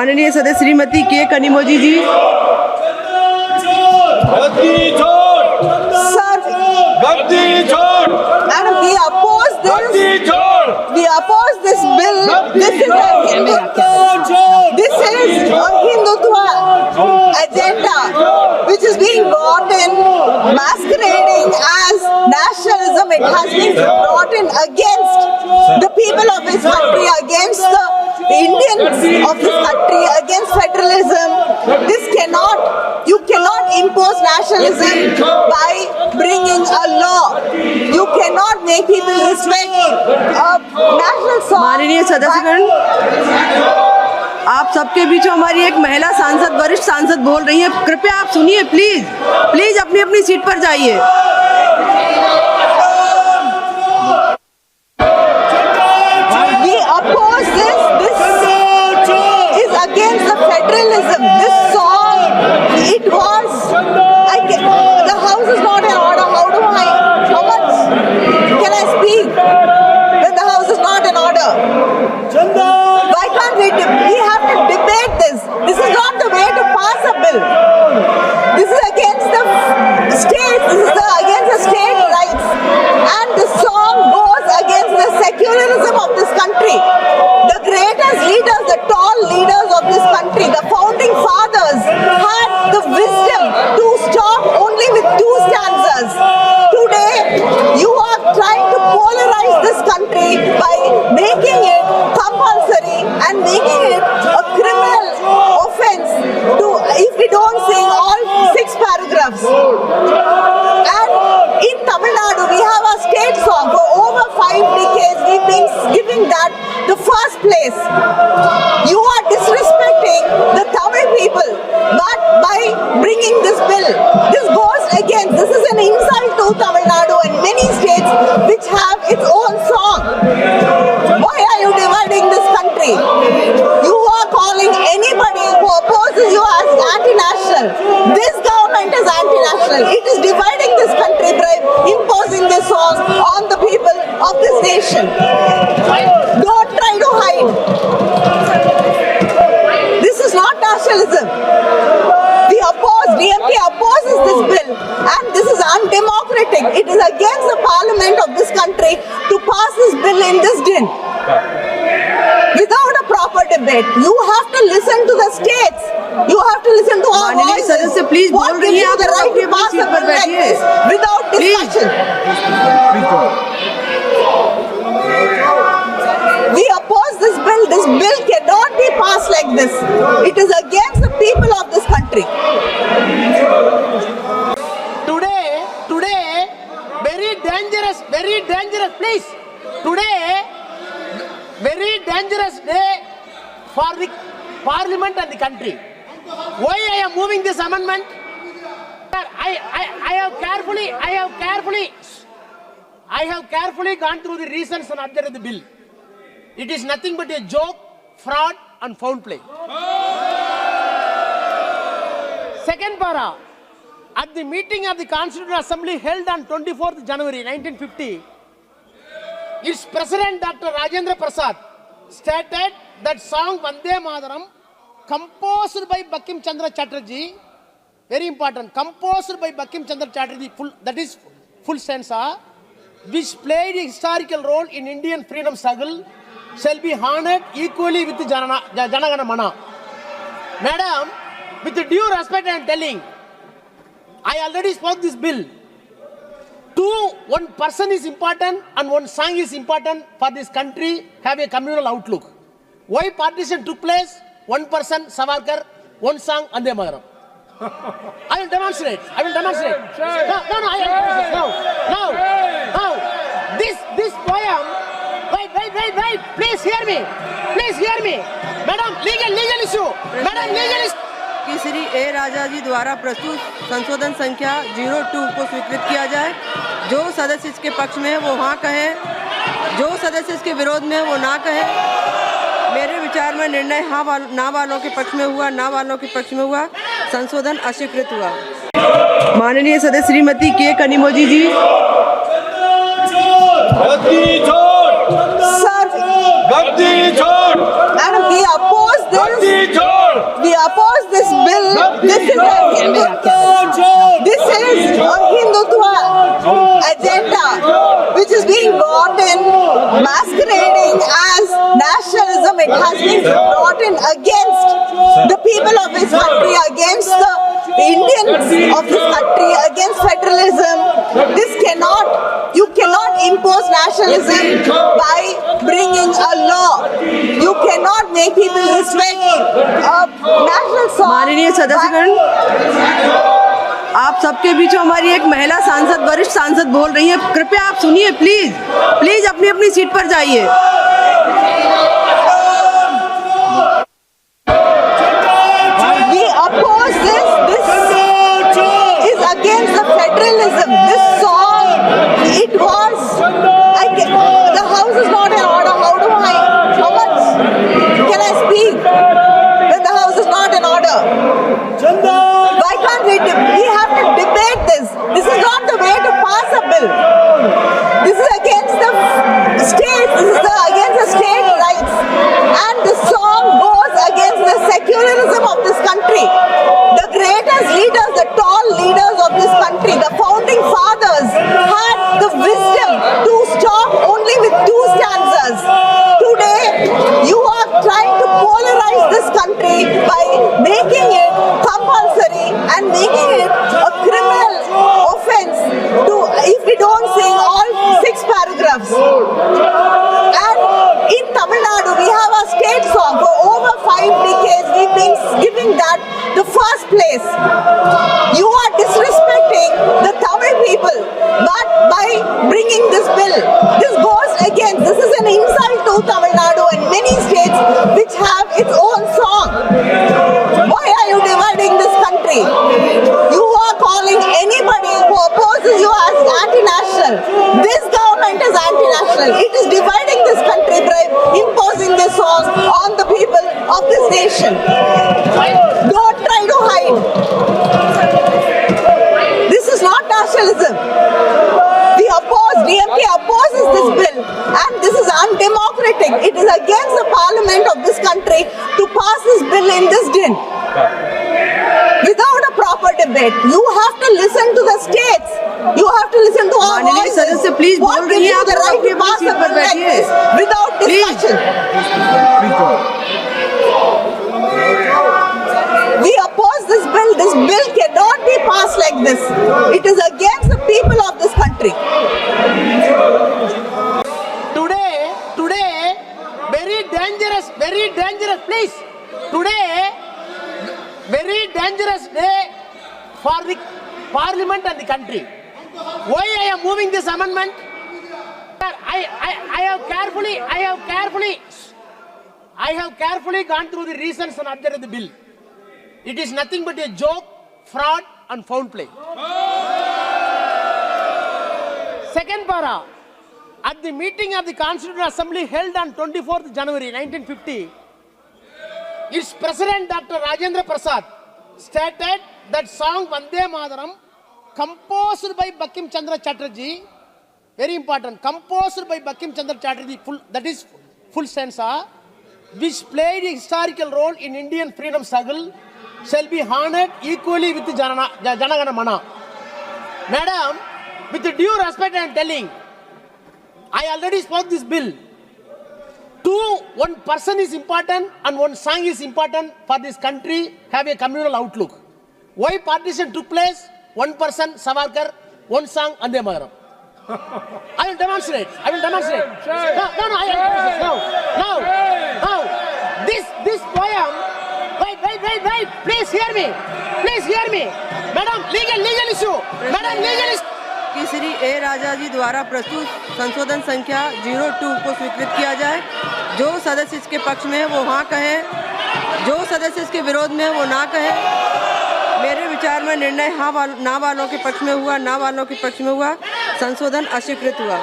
माननीय सदस्य श्रीमती के कनिमोझी जी। And we oppose this bill. This is a Hindutva agenda which is being brought in, masquerading as nationalism. It has been brought in against the people of this country, against the Indians of this country, against federalism. You cannot impose nationalism by bringing a law. You cannot make people respect a national song. माननीय सदस्यगण, आप सबके बीच हमारी एक महिला सांसद, वरिष्ठ सांसद बोल रही है। कृपया आप सुनिए, प्लीज अपनी अपनी सीट पर जाइए। We oppose this. This is against the federalism. This song, it was. The house is not in order. How much can I speak when the house is not in order? Why can't we have to debate this? This is not the way to pass a bill. This is against the state. This is against the state rights. And the song goes against the secularism of this country. The greatest leaders, the tall leaders of this country, the founding fathers had the wisdom to stop only with 2 stanzas. Today, you are trying to polarize this country by making it compulsory and making it a criminal offense if we don't sing all 6 paragraphs. And in Tamil Nadu, we have a state song. For over 5 decades, we've been giving that the first place. You are disrespecting the Tamil people, but by bringing this bill, this goes against. This is an insult to Tamil Nadu and many states which have its own song. Why are you dividing this country? You are calling anybody who opposes you as anti-national. This government is anti-national. It is dividing this country by imposing this song on the people of this nation. Don't try to hide. This is not nationalism. DMK opposes this bill, and this is undemocratic. It is against the parliament of this country to pass this bill in this din without a proper debate. You have to listen to the states. You have to listen to our voices. सदस्य please बोल रही हैं, the right to pass a bill like this without discussion. We oppose this bill. This bill cannot be passed like this. It is against the people of this country. Today, very dangerous, please. Today, very dangerous day for the parliament and the country. Why I am moving this amendment? I have carefully gone through the reasons and objects of the bill. It is nothing but a joke, fraud and foul play. Second para, at the meeting of the Constituent Assembly held on 24th January 1950, its President Dr. Rajendra Prasad stated that song Vande Mataram, composed by Bankim Chandra Chatterjee, very important, composed by Bankim Chandra Chatterjee, that is full stanza, which played a historical role in Indian freedom struggle, shall be honored equally with the Janagana Mana. Madam, with due respect I am telling, I already spoke this bill. One person is important and one song is important for this country have a communal outlook. Why partition took place? One person, Savarkar, one song, Vande Mataram. I will demonstrate. No. This poem, wait, please hear me. Madam, legal issue. कि श्री ए राजा जी द्वारा प्रस्तुत संशोधन संख्या 02 को स्वीकृत किया जाए। जो सदस्य इसके पक्ष में है वो हाँ कहे, जो सदस्य इसके विरोध में है वो ना कहे। मेरे विचार में निर्णय हाँ ना वालों के पक्ष में हुआ, ना वालों के पक्ष में हुआ। संशोधन अस्वीकृत हुआ। माननीय सदस्य श्रीमती के कनिमोझी जी। Sir, and we oppose this. oppose this bill. This is a Hindutva agenda which is being brought in, masquerading as nationalism. It has been brought in against the people of this country, against the Indians of this country, against federalism. You cannot impose nationalism by bringing a law. You cannot make people respect national song. माननीय सदस्यगण, आप सबके बीच हमारी एक महिला सांसद, वरिष्ठ सांसद बोल रही है। कृपया आप सुनिए, प्लीज प्लीज अपनी अपनी सीट पर जाइए। We oppose this. This is against the federalism. This song, it was. The house is not in order. How much can I speak when the house is not in order? Why can't we have to debate this? This is not the way to pass a bill. This is against the state. This is against the state rights. And the song goes against the secularism of this country. The greatest leaders, the tall leaders of this country, the founding fathers had the wisdom to stop only with 2 stanzas. Today, you are trying to polarize this country by making it compulsory and making it a criminal offense if we don't sing all 6 paragraphs. And in Tamil Nadu, we have a state song. For over 5 decades, we've been giving that the first place. You are disrespecting the Tamil people, but by bringing this bill, this goes against. This is an insult to Tamil Nadu and many states which have its own song. Why are you dividing this country? You are calling anybody who opposes you as anti-national. This government is anti-national. It is dividing this country by imposing this song on the people of this nation. Don't try to hide. This is not nationalism. DMK opposes this bill, and this is undemocratic. It is against the parliament of this country to pass this bill in this din without a proper debate. You have to listen to the states. You have to listen to our माननीय voices. सदस्य, please What बोल gives रही हैं, you आप the right अपनी to pass seat a पर bill like बैठिए। this without discussion? We oppose this bill. This bill cannot be passed like this. It is against the people of this country. Today, very dangerous, please. Today, very dangerous day for the parliament and the country. Why I am moving this amendment? I have carefully gone through the reasons and objects of the bill. It is nothing but a joke, fraud and foul play. Second para, at the meeting of the Constituent Assembly held on 24th January 1950, its President Dr. Rajendra Prasad stated that song Vande Mataram, composed by Bankim Chandra Chatterjee, very important, composed by Bankim Chandra Chatterjee, full stanza, which played a historical role in Indian freedom struggle, shall be honored equally with the Jana Gana Mana. Madam, with due respect I am telling, I already spoke this bill. One person is important and one song is important for this country have a communal outlook. Why partition took place? One person, Savarkar, one song, Vande Mataram. I will demonstrate. No, this poem, wait, please hear me. Madam, legal issue. कि श्री ए राजा जी द्वारा प्रस्तुत संशोधन संख्या 02 को स्वीकृत किया जाए। जो सदस्य इसके पक्ष में है वो हाँ कहे, जो सदस्य इसके विरोध में है वो ना कहे। मेरे विचार में निर्णय हाँ ना वालों के पक्ष में हुआ, ना वालों के पक्ष में हुआ। संशोधन अस्वीकृत हुआ।